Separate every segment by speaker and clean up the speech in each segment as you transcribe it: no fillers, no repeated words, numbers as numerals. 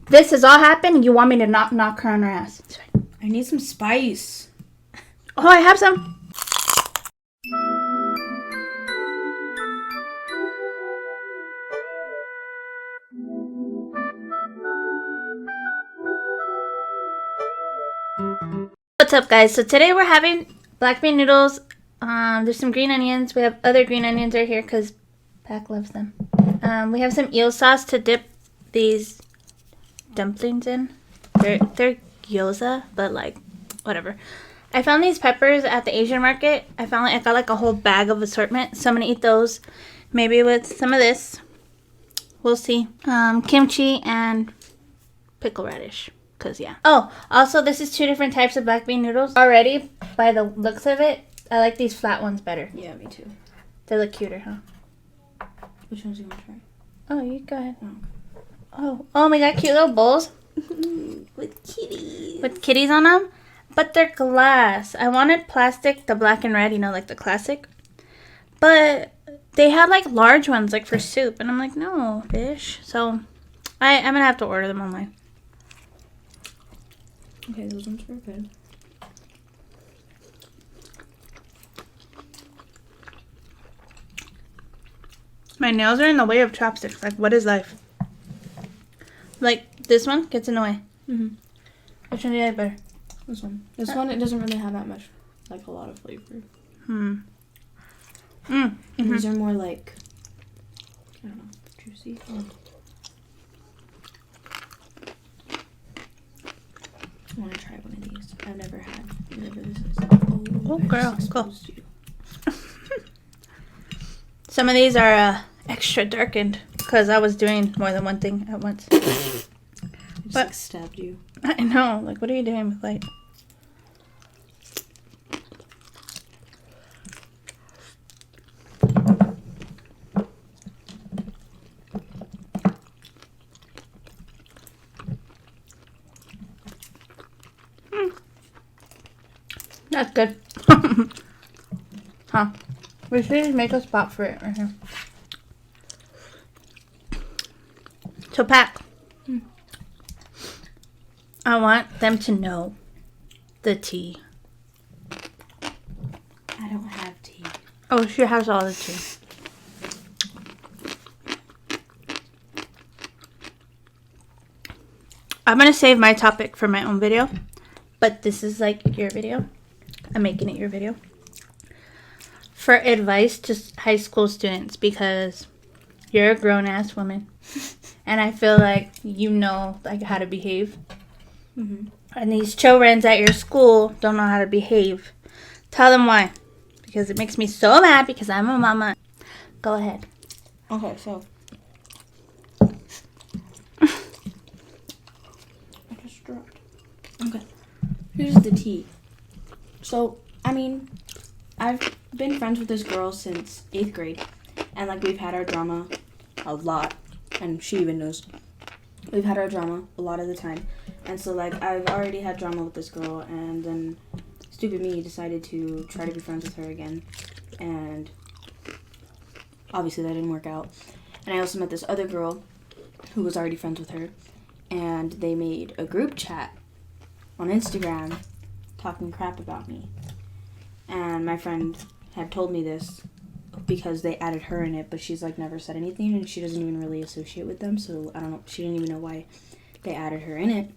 Speaker 1: this has all happened, you want me to knock her on her ass.
Speaker 2: I need some spice.
Speaker 1: Oh, I have some. What's up, guys? So today we're having black bean noodles. There's some green onions. We have other green onions right here because Pak loves them. We have some eel sauce to dip these dumplings in. They're gyoza, but like whatever. I found these peppers at the Asian market. I got like a whole bag of assortment, so I'm gonna eat those maybe with some of this. We'll see. Kimchi and pickle radish. Cause yeah. Oh, also this is 2 different types of black bean noodles. Already, by the looks of it, I like these flat ones better.
Speaker 2: Yeah, me too.
Speaker 1: They look cuter, huh?
Speaker 2: Which ones do you want to try?
Speaker 1: Oh, you go ahead. Oh, we got cute little bowls.
Speaker 2: With kitties.
Speaker 1: With kitties on them. But they're glass. I wanted plastic, the black and red, you know, like the classic. But they had like large ones, like for soup. And I'm like, no, fish. So I'm going to have to order them online.
Speaker 2: Okay, those ones were good.
Speaker 1: My nails are in the way of chopsticks. Like, what is life? Like, this one gets in the way.
Speaker 2: Mm-hmm.
Speaker 1: Which one do you like better?
Speaker 2: This one. This one, it doesn't really have that much, like, a lot of flavor. These are more like, I don't know, juicy. I want to try one of these. I've never had whatever this is.
Speaker 1: Oh girl, go. Some of these are extra darkened because I was doing more than one thing at once.
Speaker 2: Just like stabbed you.
Speaker 1: I know. Like, what are you doing with light? That's good. Huh. We should just make a spot for it right here. So, Pak. I want them to know the tea.
Speaker 2: I don't have tea.
Speaker 1: Oh, she has all the tea. I'm going to save my topic for my own video. But this is like your video. I'm making it your video. For advice to high school students, because you're a grown-ass woman. And I feel like you know like how to behave.
Speaker 2: Mm-hmm.
Speaker 1: And these children at your school don't know how to behave. Tell them why. Because it makes me so mad because I'm a mama. Go ahead.
Speaker 2: Okay, so. I just dropped. Okay. Here's the tea. So, I mean, I've been friends with this girl since 8th grade. And, like, we've had our drama a lot. And she even knows. We've had our drama a lot of the time. And so, like, I've already had drama with this girl. And then stupid me decided to try to be friends with her again. And obviously that didn't work out. And I also met this other girl who was already friends with her. And they made a group chat on Instagram talking crap about me. And my friend had told me this because they added her in it, but she's like never said anything and she doesn't even really associate with them, so I don't know, she didn't even know why they added her in it.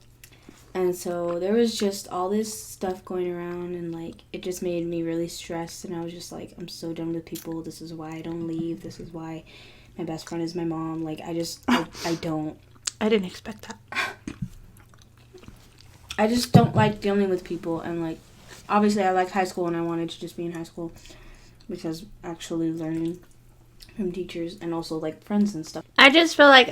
Speaker 2: And so there was just all this stuff going around and like it just made me really stressed, and I was just like, I'm so done with people. This is why I don't leave. This is why my best friend is my mom. Like I don't.
Speaker 1: I didn't expect that.
Speaker 2: I just don't like dealing with people, and like obviously I like high school and I wanted to just be in high school because actually learning from teachers and also like friends and stuff.
Speaker 1: I just feel like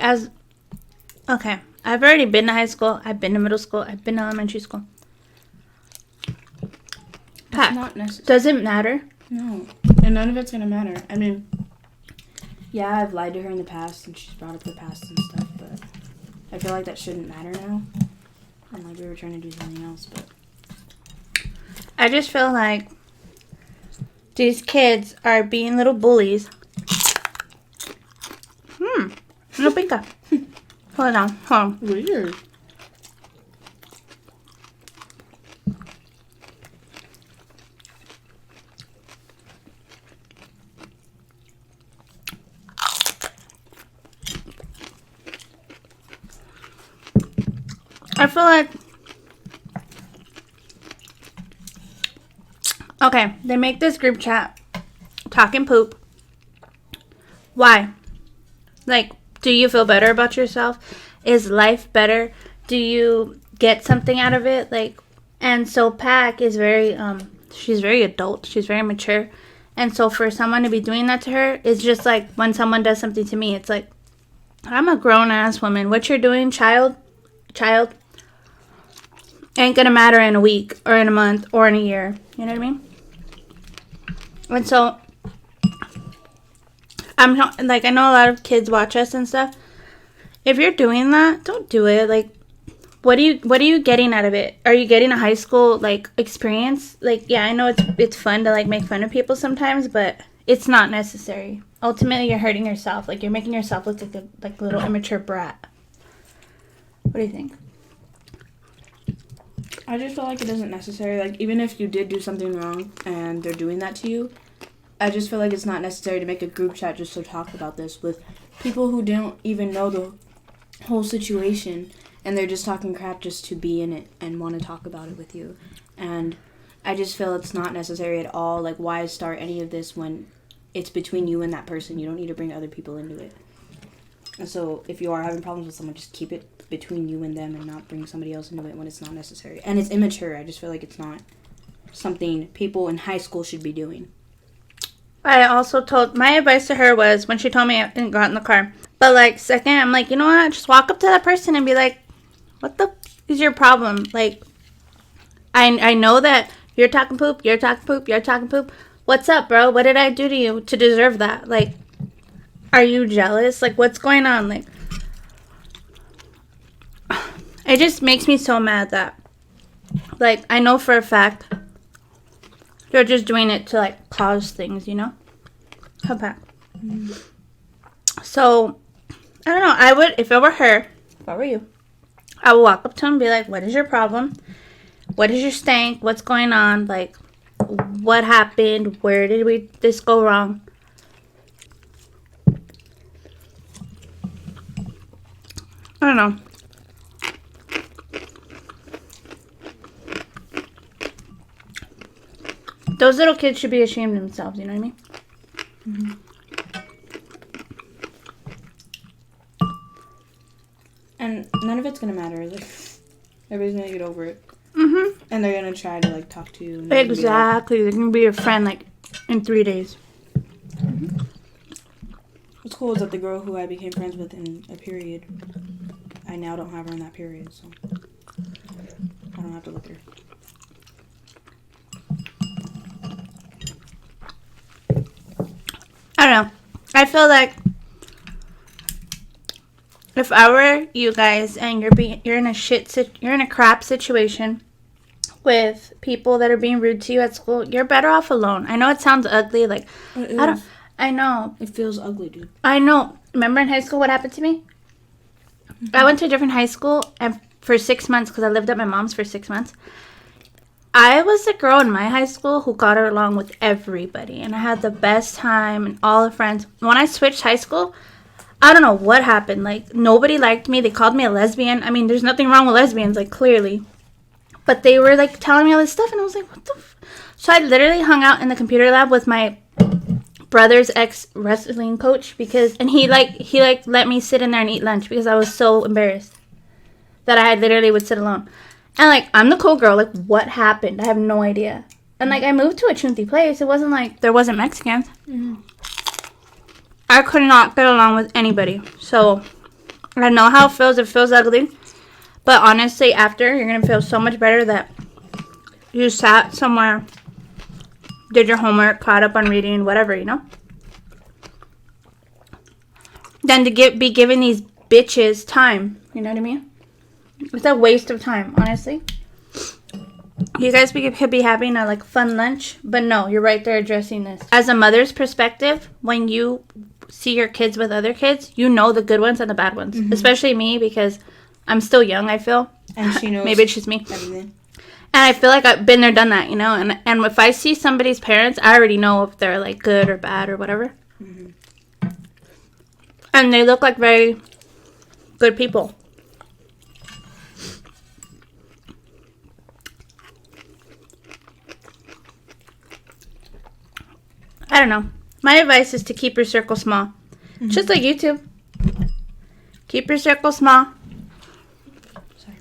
Speaker 1: okay, I've already been to high school, I've been to middle school, I've been to elementary school. Pak,
Speaker 2: not necessary.
Speaker 1: Does it matter?
Speaker 2: No, and none of it's gonna matter. I mean, yeah, I've lied to her in the past and she's brought up her past and stuff, but I feel like that shouldn't matter now. And like we were trying to do something else, but
Speaker 1: I just feel like these kids are being little bullies. No pica. Hold on.
Speaker 2: weird.
Speaker 1: I feel like, okay, they make this group chat talking poop. Why? Like, do you feel better about yourself? Is life better? Do you get something out of it? Like, and so Pak is very, she's very adult. She's very mature. And so for someone to be doing that to her is just like when someone does something to me, it's like, I'm a grown-ass woman. What you're doing, child, ain't gonna matter in a week or in a month or in a year. You know what I mean? And so, I'm not, like, I know a lot of kids watch us and stuff. If you're doing that, don't do it. Like, what are you getting out of it? Are you getting a high school, like, experience? Like, yeah, I know it's fun to, like, make fun of people sometimes, but it's not necessary. Ultimately, you're hurting yourself. Like, you're making yourself look like a little immature brat. What do you think?
Speaker 2: I just feel like it isn't necessary. Like, even if you did do something wrong and they're doing that to you, I just feel like it's not necessary to make a group chat just to talk about this with people who don't even know the whole situation, and they're just talking crap just to be in it and want to talk about it with you. And I just feel it's not necessary at all. Like, why start any of this when it's between you and that person? You don't need to bring other people into it. And so if you are having problems with someone, just keep it between you and them and not bring somebody else into it when it's not necessary. And it's immature. I just feel like it's not something people in high school should be doing.
Speaker 1: I also told, my advice to her was, when she told me I didn't go out in the car, but, like, second, I'm like, you know what, just walk up to that person and be like, what the is your problem? Like, I know that you're talking poop, you're talking poop, you're talking poop. What's up, bro? What did I do to you to deserve that? Like, are you jealous? Like, what's going on? Like, it just makes me so mad that, like, I know for a fact they're just doing it to, like, cause things, you know? Come back. So, I don't know. I would, if it were her, if I were you, I would walk up to him and be like, what is your problem? What is your stank? What's going on? Like, what happened? Where did this go wrong? I don't know. Those little kids should be ashamed of themselves, you know what I mean?
Speaker 2: Mm-hmm. And none of it's gonna matter. Like, everybody's gonna get over it.
Speaker 1: Mm-hmm.
Speaker 2: And they're gonna try to, like, talk to you.
Speaker 1: Exactly. They're gonna be your friend, like, in 3 days.
Speaker 2: Mm-hmm. What's cool is that the girl who I became friends with in a period, I now don't have her in that period, so I don't have to look at her.
Speaker 1: I don't know. I feel like if I were you guys and you're in a crap situation with people that are being rude to you at school, you're better off alone. I know it sounds ugly, like I know.
Speaker 2: It feels ugly, dude.
Speaker 1: I know. Remember in high school what happened to me? Mm-hmm. I went to a different high school and for 6 months because I lived at my mom's for 6 months. I was the girl in my high school who got along with everybody. And I had the best time and all the friends. When I switched high school, I don't know what happened. Like, nobody liked me. They called me a lesbian. I mean, there's nothing wrong with lesbians, like, clearly. But they were, like, telling me all this stuff. And I was like, what the So I literally hung out in the computer lab with my brother's ex-wrestling coach. And he let me sit in there and eat lunch because I was so embarrassed that I literally would sit alone. And, like, I'm the cool girl. Like, what happened? I have no idea. And, like, I moved to a chunty place. It wasn't like there wasn't Mexicans. Mm-hmm. I could not get along with anybody. So, I know how it feels. It feels ugly. But, honestly, after, you're going to feel so much better that you sat somewhere, did your homework, caught up on reading, whatever, you know? Than to be giving these bitches time. You know what I mean? It's a waste of time, honestly. You guys could be having a, like, fun lunch, but no, you're right there addressing this. As a mother's perspective, when you see your kids with other kids, you know the good ones and the bad ones. Mm-hmm. Especially me, because I'm still young, I feel.
Speaker 2: And she knows.
Speaker 1: Maybe it's just me.
Speaker 2: Everything.
Speaker 1: And I feel like I've been there, done that, you know? And if I see somebody's parents, I already know if they're, like, good or bad or whatever. Mm-hmm. And they look like very good people. don't know. My advice is to keep your circle small. Mm-hmm. Just like YouTube. Keep your circle small.
Speaker 2: Sorry.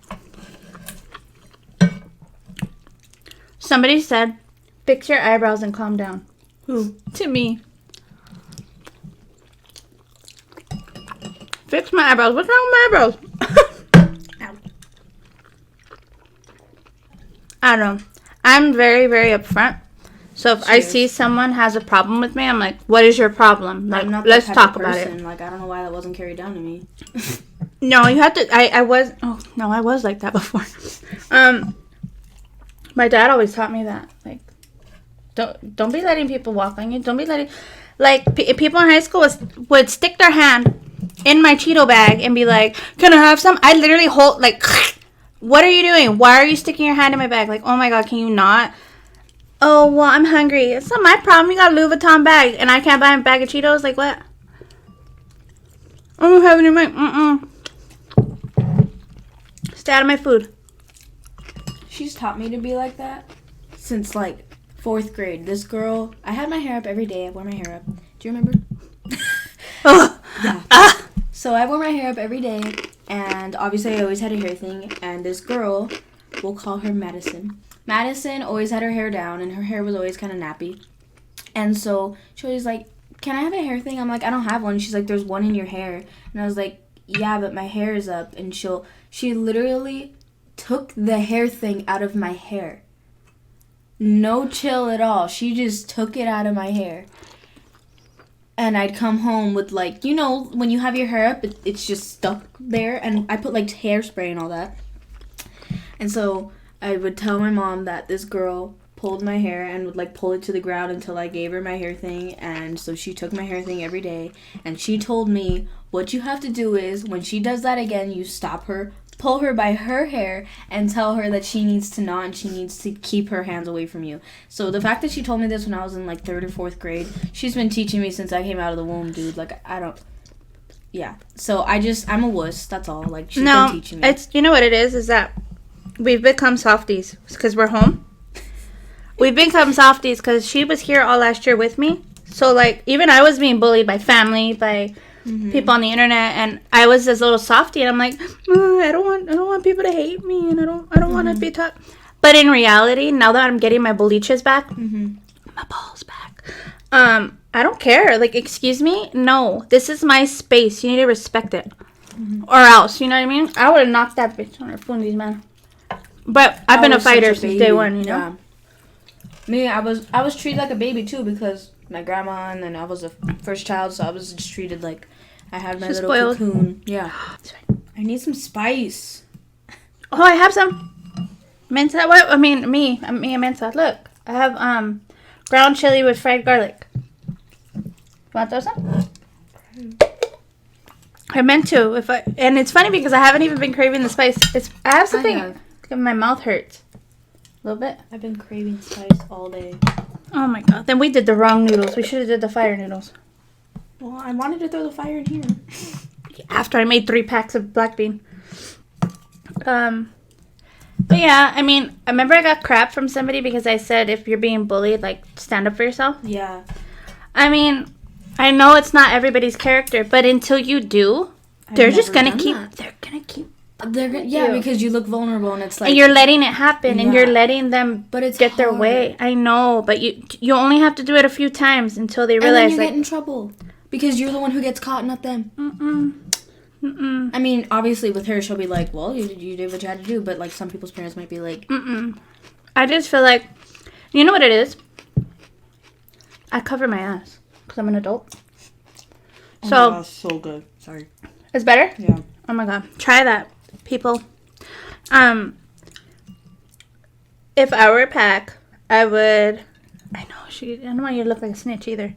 Speaker 1: Somebody said, fix your eyebrows and calm down.
Speaker 2: Who?
Speaker 1: To me. Fix my eyebrows. What's wrong with my eyebrows?
Speaker 2: Ow.
Speaker 1: I don't know. I'm very, very upfront. So if
Speaker 2: She
Speaker 1: I
Speaker 2: is.
Speaker 1: see someone has a problem with me, I'm like, what is your problem? Like,
Speaker 2: I'm not
Speaker 1: let's
Speaker 2: that type
Speaker 1: talk
Speaker 2: of
Speaker 1: about
Speaker 2: person.
Speaker 1: it.
Speaker 2: Like, I don't know why that wasn't carried down to me.
Speaker 1: No, you have to. I was. Oh no, I was like that before. My dad always taught me that. Like, don't be letting people walk on you. Don't be letting. Like, people in high school would stick their hand in my Cheeto bag and be like, "Can I have some?" I literally hold like, "What are you doing? Why are you sticking your hand in my bag?" Like, oh my god, can you not? Oh well, I'm hungry. It's not my problem. You got a Louis Vuitton bag, and I can't buy a bag of Cheetos. Like what? I don't have any money. Stay out of my food.
Speaker 2: She's taught me to be like that since like 4th grade. This girl, I had my hair up every day. I wore my hair up. Do you remember? Yeah. So I wore my hair up every day, and obviously I always had a hair thing. And this girl, we'll call her Madison. Madison always had her hair down, and her hair was always kind of nappy. And so she was like, "Can I have a hair thing?" I'm like, "I don't have one." She's like, "There's one in your hair." And I was like, "Yeah, but my hair is up." And she literally took the hair thing out of my hair. No chill at all. She just took it out of my hair. And I'd come home with like, you know, when you have your hair up, it's just stuck there. And I put like hairspray and all that. And so I would tell my mom that this girl pulled my hair and would like pull it to the ground until I gave her my hair thing. And so she took my hair thing every day. And she told me, what you have to do is when she does that again, you stop her, pull her by her hair, and tell her that she needs to not and she needs to keep her hands away from you. So the fact that she told me this when I was in like 3rd or 4th grade, she's been teaching me since I came out of the womb, dude. Like, I don't... Yeah. So I'm a wuss. That's all. Like, she's been teaching me.
Speaker 1: It's, you know what it is that we've become softies because we're home. We've become softies because she was here all last year with me. So, like, even I was being bullied by family, by people on the internet, and I was this little softie, and I'm like, I don't want people to hate me, and I don't want to be taught. But in reality, now that I'm getting my bullies back, my balls back, I don't care. Like, excuse me? No, this is my space. You need to respect it, or else. You know what I mean? I would have knocked that bitch on her fundies, man. But I've been a fighter since day one. You know.
Speaker 2: Yeah. Me, I was treated like a baby too because my grandma, and then I was a first child, so I was just treated like I had my
Speaker 1: She's
Speaker 2: little
Speaker 1: spoiled.
Speaker 2: cocoon. Yeah. I need some spice.
Speaker 1: Oh, I have some. Mensa. What? I mean, me and Mensa. Look, I have ground chili with fried garlic. Want those some? I meant to. And it's funny because I haven't even been craving the spice. I have something. My mouth hurts. A little bit.
Speaker 2: I've been craving spice all day.
Speaker 1: Oh my god. Then we did the wrong noodles. We should have did the fire noodles.
Speaker 2: Well, I wanted to throw the fire in here.
Speaker 1: After I made 3 packs of black bean. But yeah, I mean, I remember I got crap from somebody because I said if you're being bullied, like, stand up for yourself.
Speaker 2: Yeah.
Speaker 1: I mean, I know it's not everybody's character, but until you do, they're just gonna keep. They're gonna keep.
Speaker 2: Because you look vulnerable, and it's like,
Speaker 1: and you're letting it happen, and you're letting them get their
Speaker 2: hard.
Speaker 1: way. I know, but you only have to do it a few times until they realize.
Speaker 2: And then you get in trouble because you're the one who gets caught, not them. I mean, obviously, with her, she'll be like, "Well, you did what you had to do," but like some people's parents might be like,
Speaker 1: I just feel like, you know what it is? I cover my ass because I'm an adult.
Speaker 2: "Oh my gosh, so good." Sorry.
Speaker 1: It's better?
Speaker 2: Yeah.
Speaker 1: Oh my god, try that, people. If I were a pack, I would. I don't want you to look like a snitch either.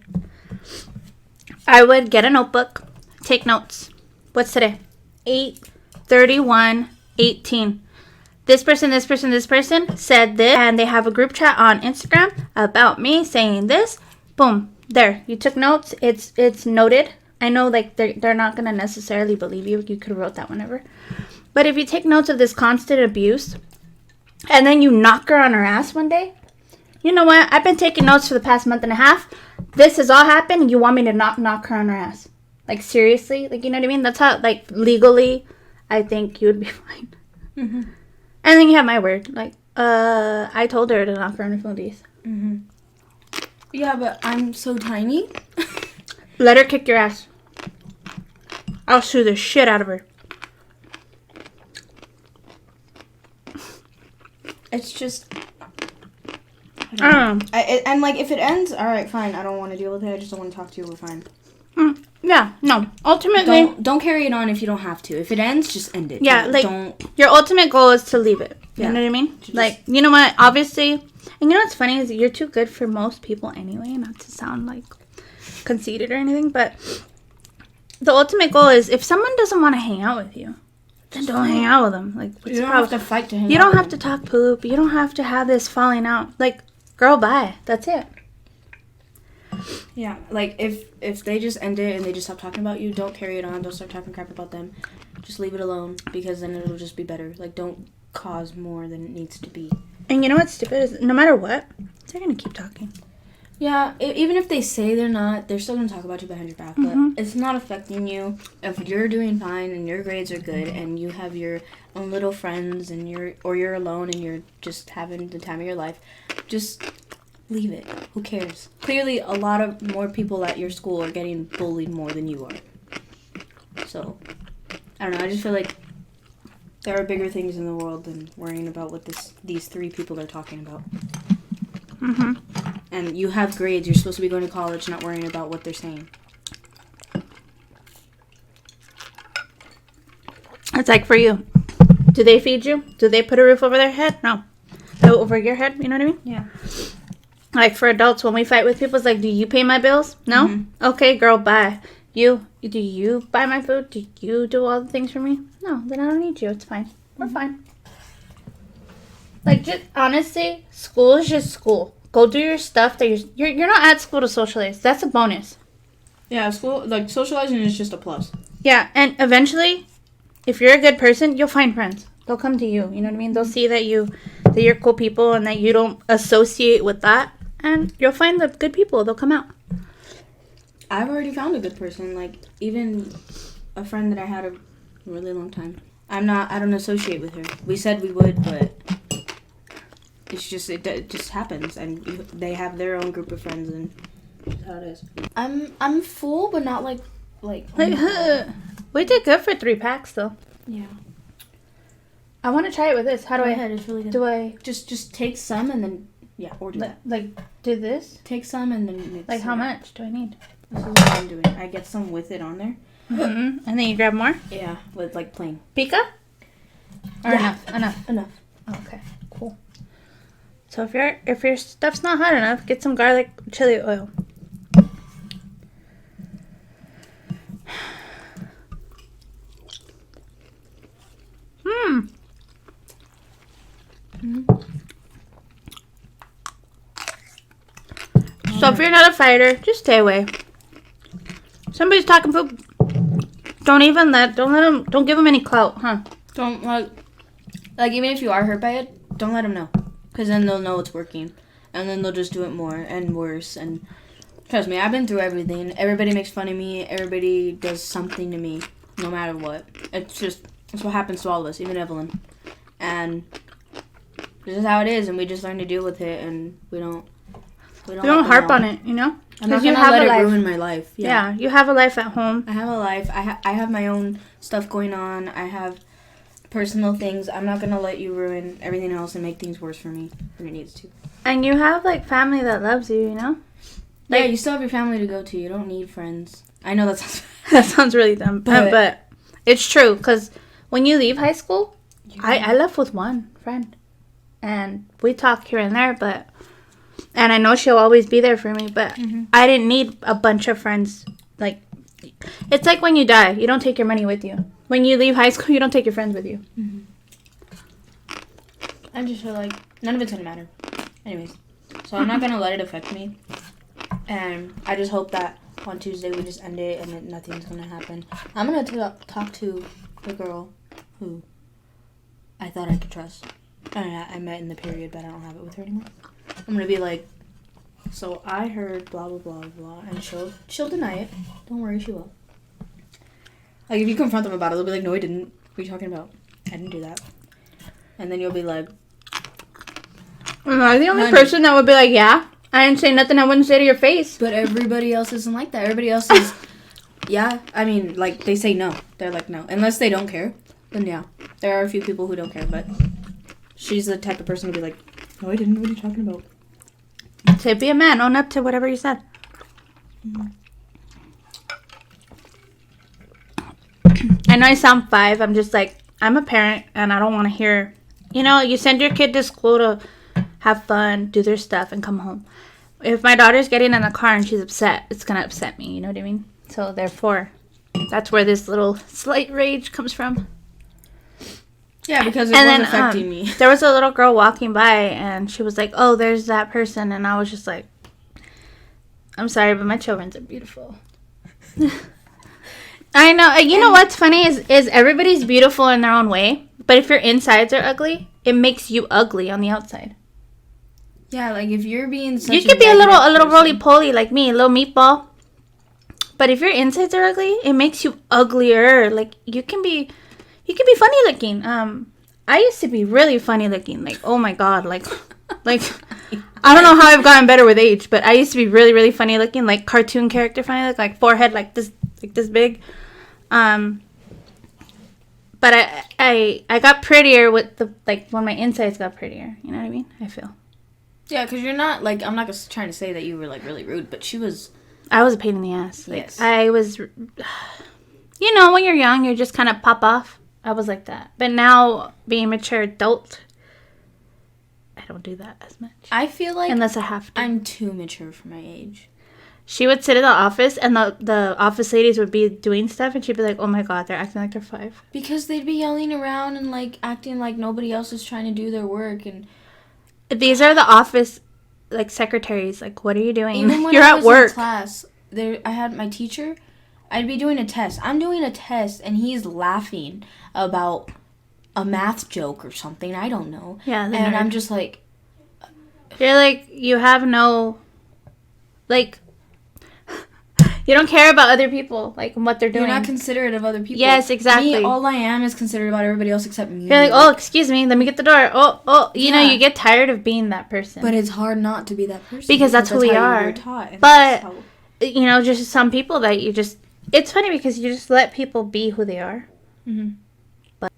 Speaker 1: I would get a notebook, take notes. What's today? 8/31/18. This person said this, and they have a group chat on Instagram about me saying this. Boom, there. You took notes. It's noted. I know, like, they're not gonna necessarily believe you. You could have wrote that whenever. But if you take notes of this constant abuse, and then you knock her on her ass one day, you know what? I've been taking notes for the past month and a half. this has all happened, you want me to not knock her on her ass. Like, seriously? Like, you know what I mean? That's how, like, legally, I think you would be fine.
Speaker 2: Mm-hmm.
Speaker 1: And then you have my word. Like, I told her to knock her on her phone.
Speaker 2: Mm-hmm. Yeah, but I'm so tiny.
Speaker 1: Let her kick your ass. I'll sue the shit out of her.
Speaker 2: It's just...
Speaker 1: I don't know.
Speaker 2: And, like, if it ends, all right, fine. I don't want to deal with it. I just don't want to talk to you. We're fine.
Speaker 1: Yeah, no. Ultimately...
Speaker 2: Don't carry it on if you don't have to. If it ends, just end it.
Speaker 1: Yeah, like, your ultimate goal is to leave it. You know what I mean? Like, you know what? Obviously... And you know what's funny is you're too good for most people anyway, not to sound, like, conceited or anything, but the ultimate goal is if someone doesn't want to hang out with you, then don't hang out with them. Like,
Speaker 2: you don't have to fight to hang out.
Speaker 1: You don't have to talk poop. You don't have to have this falling out. Like, girl, bye. That's it.
Speaker 2: Yeah, like, if they just end it and they just stop talking about you, don't carry it on. Don't start talking crap about them. Just leave it alone, because then it'll just be better. Like, don't cause more than it needs to be.
Speaker 1: And you know what's stupid is no matter what, they're going to keep talking.
Speaker 2: Yeah, even if they say they're not, they're still going to talk about you behind your back. But it's not affecting you. If you're doing fine and your grades are good and you have your own little friends and you're alone and you're just having the time of your life, just leave it. Who cares? Clearly, a lot of more people at your school are getting bullied more than you are. So, I don't know. I just feel like there are bigger things in the world than worrying about what these three people are talking about.
Speaker 1: Mm-hmm.
Speaker 2: And you have grades. You're supposed to be going to college, not worrying about what they're saying.
Speaker 1: It's like for you. Do they feed you? Do they put a roof over their head? No. Over your head? You know what I mean?
Speaker 2: Yeah.
Speaker 1: Like for adults, when we fight with people, it's like, do you pay my bills? No? Mm-hmm. Okay, girl, bye. Do you buy my food? Do you do all the things for me? No, then I don't need you. It's fine. We're fine. Like, just honestly, school is just school. Go do your stuff. That you're not at school to socialize. That's a bonus.
Speaker 2: Yeah, school, like, socializing is just a plus.
Speaker 1: Yeah, and eventually, if you're a good person, you'll find friends. They'll come to you. You know what I mean? They'll see that you're cool people and that you don't associate with that, and you'll find the good people. They'll come out.
Speaker 2: I've already found a good person. Like, even a friend that I had a really long time. I don't associate with her. We said we would, but it just happens, and they have their own group of friends, and that's how it is. I'm full, but not like.
Speaker 1: We did good for 3 packs though.
Speaker 2: Yeah.
Speaker 1: I want to try it with this. How do I?
Speaker 2: It's really good.
Speaker 1: Do I
Speaker 2: just take some and then or do that.
Speaker 1: Like do this?
Speaker 2: Take some and then mix.
Speaker 1: Like how much do I need?
Speaker 2: This is what I'm doing. I get some with it on there.
Speaker 1: Mm-hmm. And then you grab more?
Speaker 2: Yeah, with like plain.
Speaker 1: Pika? Or
Speaker 2: yeah.
Speaker 1: Enough. Oh, okay, cool. So if your stuff's not hot enough, get some garlic chili oil. So if you're not a fighter, just stay away. Somebody's talking poop. Don't give them any clout, huh?
Speaker 2: Don't like even if you are hurt by it, don't let them know, because then they'll know it's working, and then they'll just do it more and worse. And trust me, I've been through everything. Everybody makes fun of me. Everybody does something to me, no matter what. It's what happens to all of us, even Evelyn. And this is how it is, and we just learn to deal with it, and we don't
Speaker 1: harp on it, you know?
Speaker 2: I'm not gonna let it ruin my life.
Speaker 1: Yeah, you have a life at home.
Speaker 2: I have a life. I have my own stuff going on. I have personal things. I'm not gonna let you ruin everything else and make things worse for me than it needs to.
Speaker 1: And you have like family that loves you, you know?
Speaker 2: Like, yeah, you still have your family to go to. You don't need friends. I know
Speaker 1: that sounds really dumb, but it's true. Because when you leave high school, I left with one friend, and we talk here and there, and I know she'll always be there for me, but I didn't need a bunch of friends. Like, it's like when you die, you don't take your money with you. When you leave high school, you don't take your friends with you.
Speaker 2: Mm-hmm. I just feel like none of it's going to matter. Anyways, so I'm not going to let it affect me. And I just hope that on Tuesday we just end it and that nothing's going to happen. I'm going to talk to the girl who I thought I could trust. I met in the period, but I don't have it with her anymore. I'm going to be like, So I heard blah, blah, blah, blah, and she'll deny it. Don't worry, she will. Like, if you confront them about it, they'll be like, no, I didn't. What are you talking about? I didn't do that. And then you'll be like...
Speaker 1: Am I the only person that would be like, yeah? I didn't say nothing I wouldn't say to your face.
Speaker 2: But everybody else isn't like that. Everybody else is... yeah, I mean, like, they say no. They're like, no. Unless they don't care, then yeah. There are a few people who don't care, but she's the type of person to be like, no, I didn't. What are you talking about?
Speaker 1: So be a man. Own up to whatever you said.
Speaker 2: Mm-hmm.
Speaker 1: I know I sound 5. I'm just like, I'm a parent, and I don't want to hear... You know, you send your kid to school to have fun, do their stuff, and come home. If my daughter's getting in the car and she's upset, it's going to upset me. You know what I mean? So, therefore, that's where this little slight rage comes from.
Speaker 2: Yeah, because it was affecting me.
Speaker 1: There was a little girl walking by, and she was like, oh, there's that person. And I was just like, I'm sorry, but my children are beautiful. I know. You know what's funny is everybody's beautiful in their own way. But if your insides are ugly, it makes you ugly on the outside.
Speaker 2: Yeah, like if you're being such
Speaker 1: you could be a little roly-poly like me, a little meatball. But if your insides are ugly, it makes you uglier. Like you can be funny looking. I used to be really funny looking. Like, oh my god, like I don't know how I've gotten better with age, but I used to be really, really funny looking, like cartoon character funny, like forehead like this big. But I got prettier with when my insides got prettier. You know what I mean? I feel.
Speaker 2: Yeah, because you're not, like, I'm not trying to say that you were, like, really rude, but
Speaker 1: I was a pain in the ass. Like,
Speaker 2: yes.
Speaker 1: I was, you know, when you're young, you just kind of pop off. I was like that. But now, being a mature adult, I don't do that as much.
Speaker 2: I feel like...
Speaker 1: Unless I have to.
Speaker 2: I'm too mature for my age.
Speaker 1: She would sit in the office, and the office ladies would be doing stuff, and she'd be like, oh my god, they're acting like they're 5.
Speaker 2: Because they'd be yelling around and, like, acting like nobody else is trying to do their work, and...
Speaker 1: These are the office, like, secretaries. Like, what are you doing?
Speaker 2: Even when
Speaker 1: You're
Speaker 2: I
Speaker 1: at
Speaker 2: was
Speaker 1: work.
Speaker 2: in class, I had my teacher, I'd be doing a test. I'm doing a test, and he's laughing about a math joke or something. I don't know.
Speaker 1: Yeah,
Speaker 2: and I'm just like...
Speaker 1: You're like, you have no... Like... You don't care about other people, like, and what they're doing.
Speaker 2: You're not considerate of other people.
Speaker 1: Yes, exactly.
Speaker 2: Me, all I am is considerate about everybody else except me.
Speaker 1: You're like, oh, excuse me, let me get the door. Oh, you know, you get tired of being that person.
Speaker 2: But it's hard not to be that person.
Speaker 1: Because that's who we are.
Speaker 2: You're taught,
Speaker 1: but, you know, just some people that you just... It's funny because you just let people be who they are.
Speaker 2: Mm-hmm.
Speaker 1: But...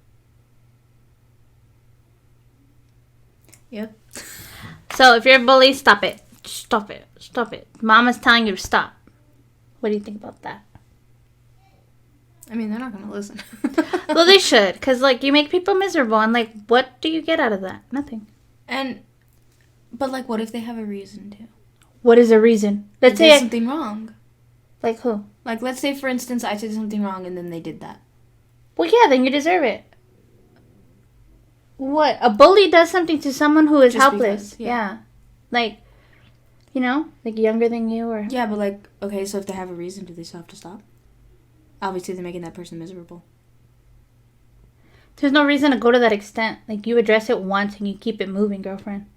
Speaker 2: Yep.
Speaker 1: So, if you're a bully, stop it. Stop it. Stop it. Mama's telling you to stop. What do you think about that?
Speaker 2: I mean, they're not going to listen.
Speaker 1: Well, they should. Because, like, you make people miserable. And, like, what do you get out of that? Nothing.
Speaker 2: But, like, what if they have a reason to?
Speaker 1: What is a reason? Let's say
Speaker 2: something wrong.
Speaker 1: Like who?
Speaker 2: Like, let's say, for instance, I said something wrong and then they did that.
Speaker 1: Well, yeah, then you deserve it. What? A bully does something to someone who is
Speaker 2: Just
Speaker 1: helpless.
Speaker 2: Because, yeah.
Speaker 1: Like, you know, like younger than you or...
Speaker 2: Yeah, but like, okay, so if they have a reason, do they still have to stop? Obviously, they're making that person miserable.
Speaker 1: There's no reason to go to that extent. Like, you address it once and you keep it moving, girlfriend.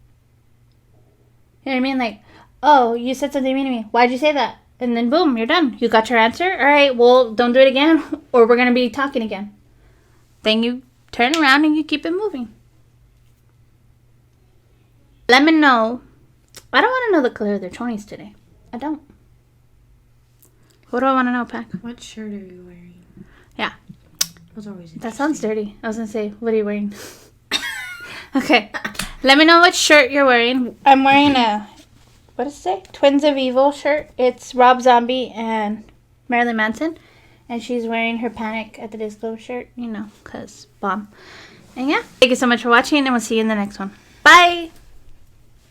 Speaker 1: You know what I mean? Like, oh, you said something mean to me. Why'd you say that? And then boom, you're done. You got your answer? All right, well, don't do it again or we're going to be talking again. Then you turn around and you keep it moving. Let me know. I don't want to know the color of their chonies today. I don't. What do I want to know, Pack?
Speaker 2: What shirt are you wearing?
Speaker 1: Yeah.
Speaker 2: That
Speaker 1: sounds dirty. I was going to say, what are you wearing? Okay. Let me know what shirt you're wearing. I'm wearing a, what does it say? Twins of Evil shirt. It's Rob Zombie and Marilyn Manson. And she's wearing her Panic at the Disco shirt, you know, because bomb. And yeah. Thank you so much for watching, and we'll see you in the next one. Bye!